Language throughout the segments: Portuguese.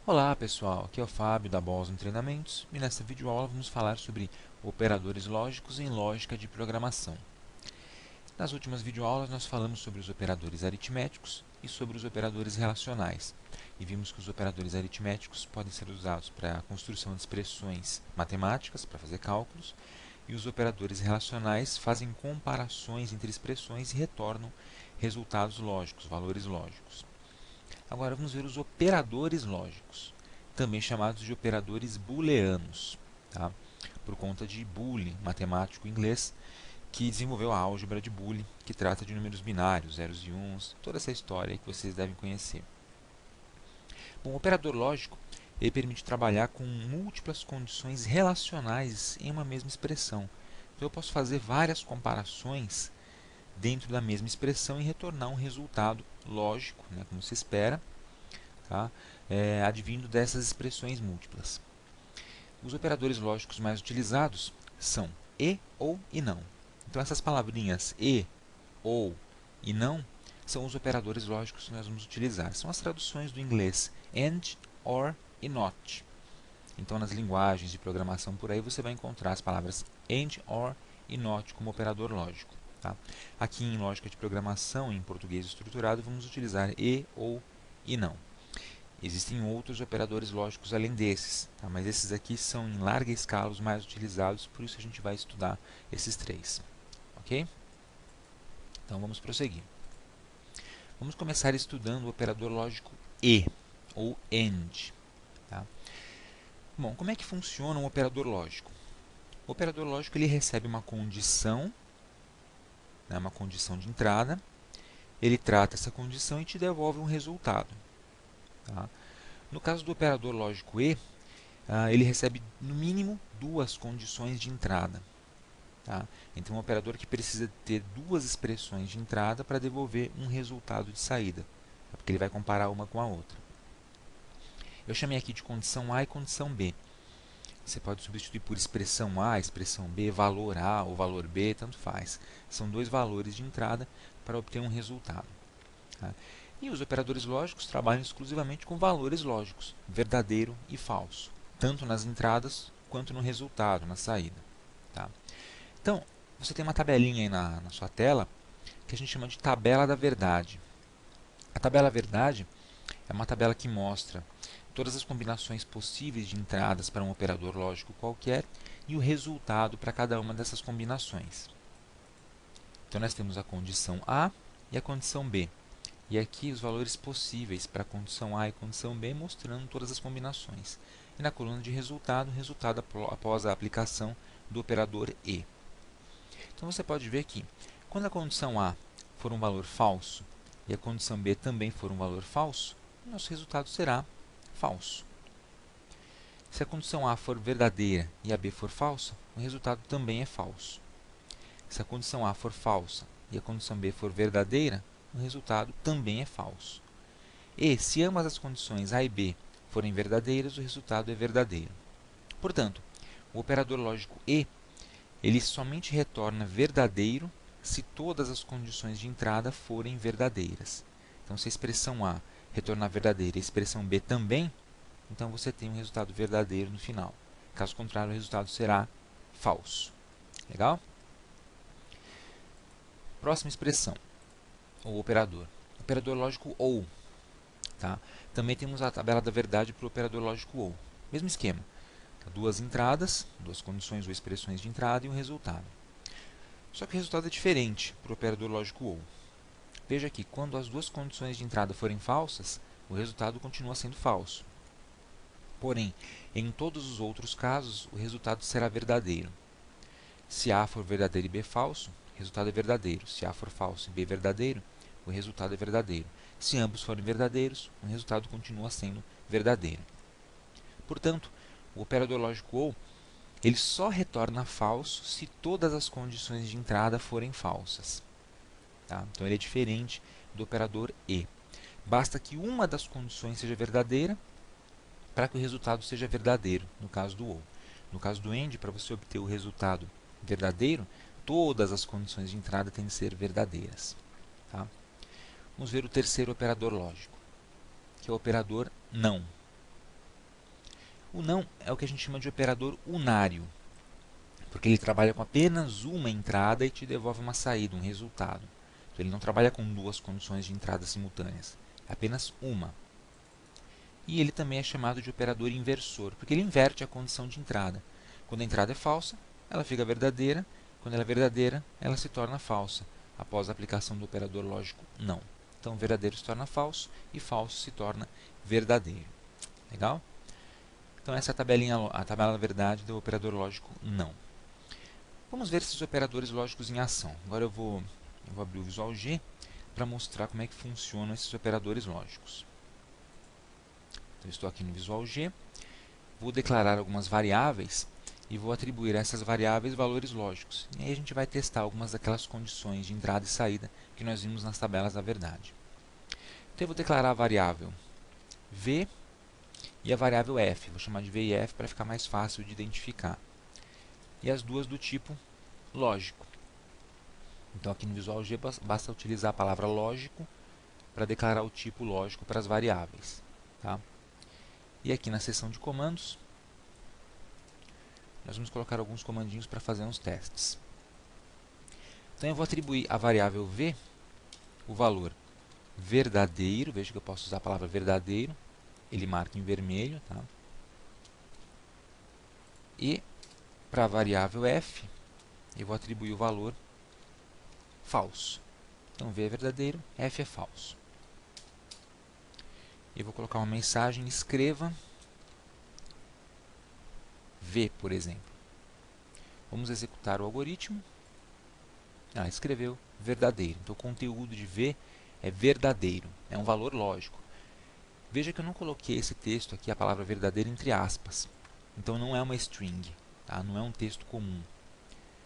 Olá pessoal, aqui é o Fábio da Boston Treinamentos e nesta videoaula vamos falar sobre operadores lógicos em lógica de programação. Nas últimas videoaulas nós falamos sobre os operadores aritméticos e sobre os operadores relacionais e vimos que os operadores aritméticos podem ser usados para a construção de expressões matemáticas, para fazer cálculos, e os operadores relacionais fazem comparações entre expressões e retornam resultados lógicos, valores lógicos. Agora vamos ver os operadores lógicos, também chamados de operadores booleanos, tá? Por conta de Boole, matemático inglês, que desenvolveu a álgebra de Boole, que trata de números binários, zeros e uns, toda essa história que vocês devem conhecer. Bom, o operador lógico ele permite trabalhar com múltiplas condições relacionais em uma mesma expressão. Então eu posso fazer várias comparações dentro da mesma expressão e retornar um resultado lógico, né, como se espera, tá? Advindo dessas expressões múltiplas. Os operadores lógicos mais utilizados são e, ou e não. Então essas palavrinhas e, ou e não são os operadores lógicos que nós vamos utilizar. São as traduções do inglês and, or e not. Então nas linguagens de programação por aí você vai encontrar as palavras and, or e not como operador lógico. Tá? Aqui em lógica de programação, em português estruturado, vamos utilizar e, ou e não. Existem outros operadores lógicos além desses, tá? Mas esses aqui são em larga escala os mais utilizados, por isso a gente vai estudar esses três. Ok? Então vamos prosseguir. Vamos começar estudando o operador lógico e, ou AND. Tá? Bom, como é que funciona um operador lógico? O operador lógico ele recebe uma condição, né, uma condição de entrada, ele trata essa condição e te devolve um resultado. Tá? No caso do operador lógico e, ele recebe no mínimo duas condições de entrada. Tá? Então, é um operador que precisa ter duas expressões de entrada para devolver um resultado de saída, tá? Porque ele vai comparar uma com a outra. Eu chamei aqui de condição A e condição B. Você pode substituir por expressão A, expressão B, valor A ou valor B, tanto faz. São dois valores de entrada para obter um resultado. Tá? E os operadores lógicos trabalham exclusivamente com valores lógicos, verdadeiro e falso, tanto nas entradas quanto no resultado, na saída. Tá? Então, você tem uma tabelinha aí na sua tela que a gente chama de tabela da verdade. A tabela verdade é uma tabela que mostra todas as combinações possíveis de entradas para um operador lógico qualquer e o resultado para cada uma dessas combinações. Então, nós temos a condição A e a condição B. E aqui os valores possíveis para a condição A e condição B, mostrando todas as combinações. E na coluna de resultado, resultado após a aplicação do operador E. Então você pode ver que, quando a condição A for um valor falso e a condição B também for um valor falso, o nosso resultado será falso. Se a condição A for verdadeira e a B for falsa, o resultado também é falso. Se a condição A for falsa e a condição B for verdadeira, o resultado também é falso. E, se ambas as condições A e B forem verdadeiras, o resultado é verdadeiro. Portanto, o operador lógico E ele somente retorna verdadeiro se todas as condições de entrada forem verdadeiras. Então, se a expressão A retornar verdadeira e a expressão B também, então você tem um resultado verdadeiro no final. Caso contrário, o resultado será falso. Legal? Próxima expressão, o operador. Operador lógico OU. Tá? Também temos a tabela da verdade para o operador lógico OU. Mesmo esquema. Duas entradas, duas condições ou expressões de entrada e um resultado. Só que o resultado é diferente para o operador lógico OU. Veja que quando as duas condições de entrada forem falsas, o resultado continua sendo falso. Porém, em todos os outros casos, o resultado será verdadeiro. Se A for verdadeiro e B falso, o resultado é verdadeiro. Se A for falso e B verdadeiro, o resultado é verdadeiro. Se ambos forem verdadeiros, o resultado continua sendo verdadeiro. Portanto, o operador lógico OU ele só retorna falso se todas as condições de entrada forem falsas. Tá? Então, ele é diferente do operador E. Basta que uma das condições seja verdadeira para que o resultado seja verdadeiro, no caso do OU. No caso do AND, para você obter o resultado verdadeiro, todas as condições de entrada têm de ser verdadeiras. Tá? Vamos ver o terceiro operador lógico, que é o operador não. O não é o que a gente chama de operador unário, porque ele trabalha com apenas uma entrada e te devolve uma saída, um resultado. Então, ele não trabalha com duas condições de entrada simultâneas, é apenas uma. E ele também é chamado de operador inversor, porque ele inverte a condição de entrada. Quando a entrada é falsa, ela fica verdadeira. Quando ela é verdadeira, ela se torna falsa, após a aplicação do operador lógico não. Então, verdadeiro se torna falso e falso se torna verdadeiro. Legal? Então, essa é a tabela da verdade do operador lógico não. Vamos ver esses operadores lógicos em ação. Agora eu vou abrir o Visual G para mostrar como é que funcionam esses operadores lógicos. Então, estou aqui no Visual G, vou declarar algumas variáveis e vou atribuir a essas variáveis valores lógicos. E aí a gente vai testar algumas daquelas condições de entrada e saída que nós vimos nas tabelas da verdade. Então, eu vou declarar a variável v e a variável f. Vou chamar de v e f para ficar mais fácil de identificar. E as duas do tipo lógico. Então, aqui no Visual G, basta utilizar a palavra lógico para declarar o tipo lógico para as variáveis. Tá? E aqui na seção de comandos, nós vamos colocar alguns comandinhos para fazer uns testes. Então, eu vou atribuir à variável v o valor verdadeiro. Veja que eu posso usar a palavra verdadeiro. Ele marca em vermelho. Tá? E para a variável f, eu vou atribuir o valor falso. Então, v é verdadeiro, f é falso. Eu vou colocar uma mensagem, escreva v, por exemplo. Vamos executar o algoritmo. Escreveu verdadeiro. Então, o conteúdo de v é verdadeiro. É um valor lógico. Veja que eu não coloquei esse texto aqui, a palavra verdadeiro, entre aspas. Então, não é uma string. Tá? Não é um texto comum.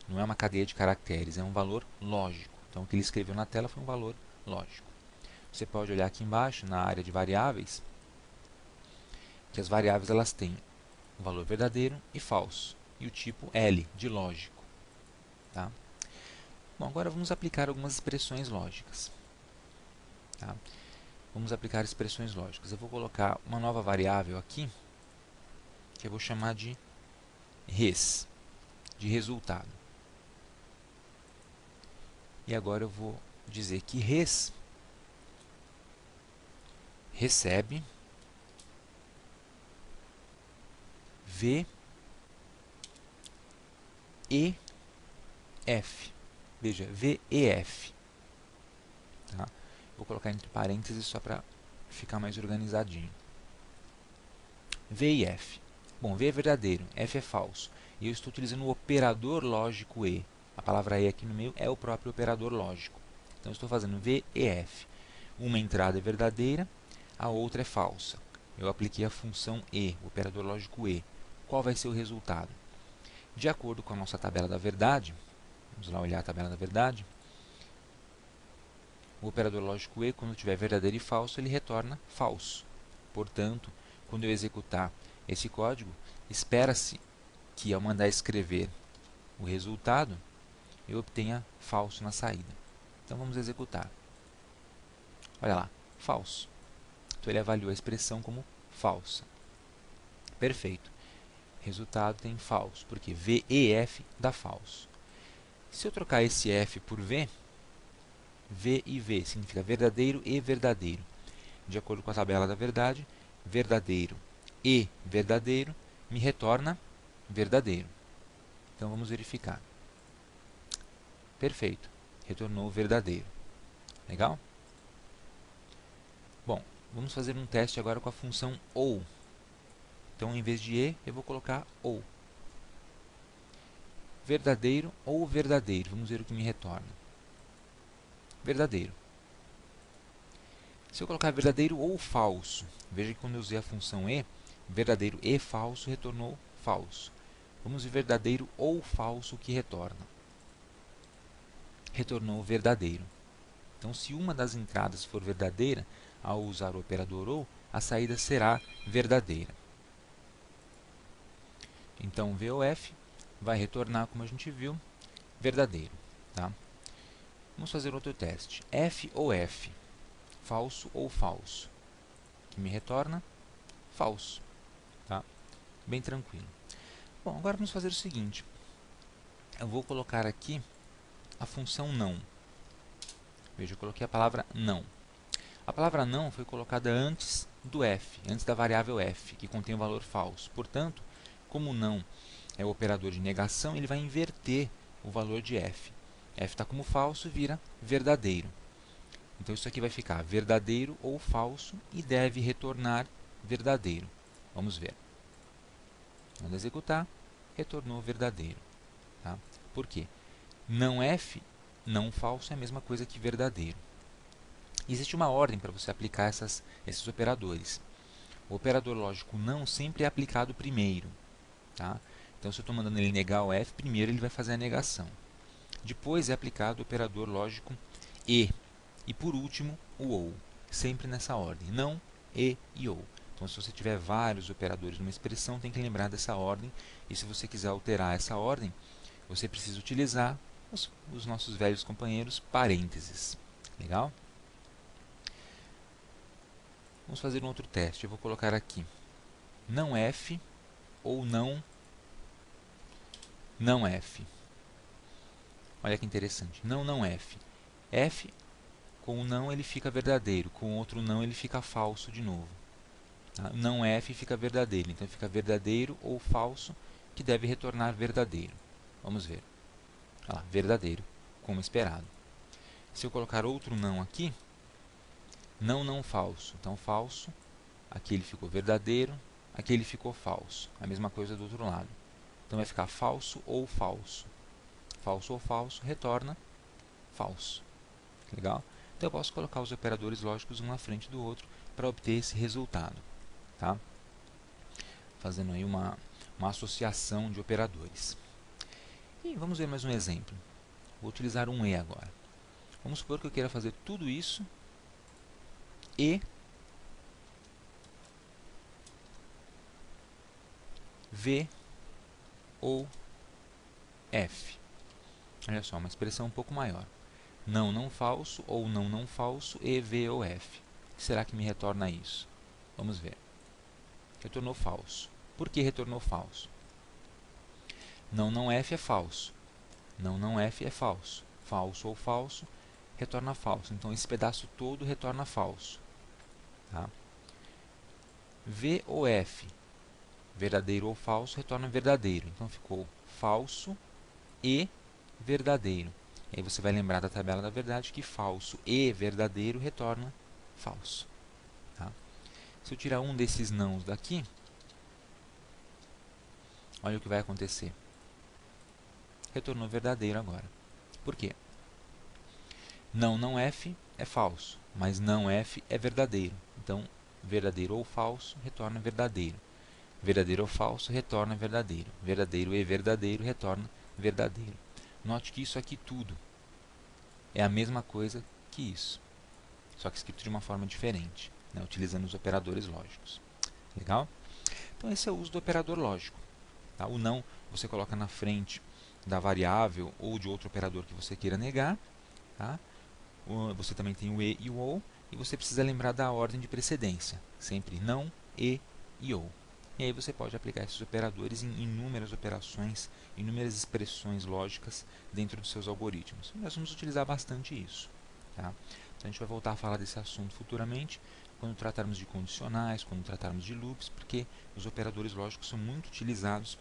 Não é uma cadeia de caracteres. É um valor lógico. Então, o que ele escreveu na tela foi um valor lógico. Você pode olhar aqui embaixo, na área de variáveis, que as variáveis elas têm o valor verdadeiro e falso. E o tipo L, de lógico. Tá? Bom, agora vamos aplicar algumas expressões lógicas. Tá? Vamos aplicar expressões lógicas. Eu vou colocar uma nova variável aqui, que eu vou chamar de res, de resultado. E agora eu vou dizer que res recebe v e f. Veja, v e f. Tá? Vou colocar entre parênteses só para ficar mais organizadinho. V e f. Bom, v é verdadeiro, f é falso. E eu estou utilizando o operador lógico e. A palavra e aqui no meio é o próprio operador lógico. Então, eu estou fazendo v e f. Uma entrada é verdadeira, a outra é falsa. Eu apliquei a função e, o operador lógico e. Qual vai ser o resultado? De acordo com a nossa tabela da verdade, vamos lá olhar a tabela da verdade, o operador lógico e, quando tiver verdadeiro e falso, ele retorna falso. Portanto, quando eu executar esse código, espera-se que ao mandar escrever o resultado, eu obtenha falso na saída. Então, vamos executar. Olha lá, falso. Então, ele avaliou a expressão como falsa. Perfeito. Resultado tem falso, porque v e f dá falso. Se eu trocar esse f por v, v e v significa verdadeiro e verdadeiro. De acordo com a tabela da verdade, verdadeiro e verdadeiro me retorna verdadeiro. Então, vamos verificar. Perfeito. Retornou verdadeiro. Legal? Bom, vamos fazer um teste agora com a função OU. Então, em vez de e, eu vou colocar OU. Verdadeiro ou verdadeiro. Vamos ver o que me retorna. Verdadeiro. Se eu colocar verdadeiro ou falso, veja que quando eu usei a função e, verdadeiro e falso retornou falso. Vamos ver verdadeiro ou falso que retorna. Retornou verdadeiro. Então, se uma das entradas for verdadeira, ao usar o operador OU, a saída será verdadeira. Então, V ou F vai retornar, como a gente viu, verdadeiro. Tá? Vamos fazer outro teste. F ou F, falso ou falso, que me retorna falso. Tá? bem tranquilo. Bom, agora vamos fazer o seguinte. Eu vou colocar aqui a função não. Veja, eu coloquei a palavra não. A palavra não foi colocada antes do f, antes da variável f, que contém o valor falso. Portanto, como não é o operador de negação, ele vai inverter o valor de f. F está como falso, vira verdadeiro. Então, isso aqui vai ficar verdadeiro ou falso e deve retornar verdadeiro. Vamos ver. Quando executar, retornou verdadeiro. Tá? Por quê? Não f, não falso, é a mesma coisa que verdadeiro. Existe uma ordem para você aplicar esses operadores. O operador lógico não sempre é aplicado primeiro. Tá? Então, se eu estou mandando ele negar o f, primeiro ele vai fazer a negação. Depois é aplicado o operador lógico e. E por último, o ou. Sempre nessa ordem. Não, e ou. Então, se você tiver vários operadores numa expressão, tem que lembrar dessa ordem. E se você quiser alterar essa ordem, você precisa utilizar os nossos velhos companheiros parênteses. Legal? Vamos fazer um outro teste. Eu vou colocar aqui não f ou não f. Olha que interessante. Não f. F com o não ele fica verdadeiro, com o outro não ele fica falso de novo. Tá? Não f fica verdadeiro, então fica verdadeiro ou falso, que deve retornar verdadeiro. Vamos ver. Olha lá, verdadeiro, como esperado. Se eu colocar outro não aqui, não falso. Então falso, aqui ele ficou verdadeiro, aqui ele ficou falso. A mesma coisa do outro lado. Então vai ficar falso ou falso. Falso ou falso, retorna falso. Legal? Então eu posso colocar os operadores lógicos um na frente do outro para obter esse resultado. Tá? Fazendo aí uma associação de operadores. E vamos ver mais um exemplo. Vou utilizar um e agora. Vamos supor que eu queira fazer tudo isso e v ou f. Olha só, uma expressão um pouco maior. Não falso ou não falso e v ou f. O que será que me retorna isso? Vamos ver. Retornou falso. Por que retornou falso? Não f é falso. Não f é falso. Falso ou falso retorna falso. Então, esse pedaço todo retorna falso. Tá? V ou f, verdadeiro ou falso, retorna verdadeiro. Então, ficou falso e verdadeiro. E aí você vai lembrar da tabela da verdade que falso e verdadeiro retorna falso. Tá? Se eu tirar um desses nãos daqui, olha o que vai acontecer. Retornou verdadeiro agora. Por quê? Não f é falso, mas não f é verdadeiro. Então, verdadeiro ou falso retorna verdadeiro. Verdadeiro ou falso retorna verdadeiro. Verdadeiro e verdadeiro retorna verdadeiro. Note que isso aqui tudo é a mesma coisa que isso, só que escrito de uma forma diferente, né, utilizando os operadores lógicos. Legal? Então, esse é o uso do operador lógico. Tá? O não você coloca na frente da variável ou de outro operador que você queira negar. Tá? Você também tem o e e o ou, e você precisa lembrar da ordem de precedência. Sempre não, e ou. E aí você pode aplicar esses operadores em inúmeras operações, inúmeras expressões lógicas dentro dos seus algoritmos. E nós vamos utilizar bastante isso. Tá? Então, a gente vai voltar a falar desse assunto futuramente, quando tratarmos de condicionais, quando tratarmos de loops, porque os operadores lógicos são muito utilizados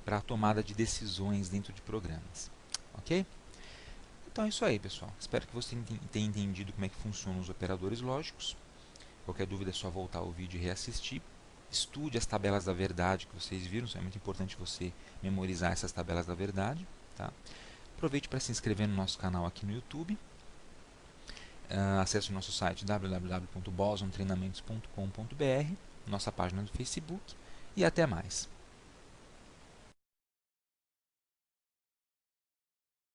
para a tomada de decisões dentro de programas. Ok? Então é isso aí, pessoal. Espero que você tenha entendido como é que funcionam os operadores lógicos. Qualquer dúvida é só voltar o vídeo e reassistir. Estude as tabelas da verdade que vocês viram, é muito importante você memorizar essas tabelas da verdade. Tá? Aproveite para se inscrever no nosso canal aqui no YouTube. Acesse o nosso site www.bosontreinamentos.com.br, nossa página do Facebook e até mais.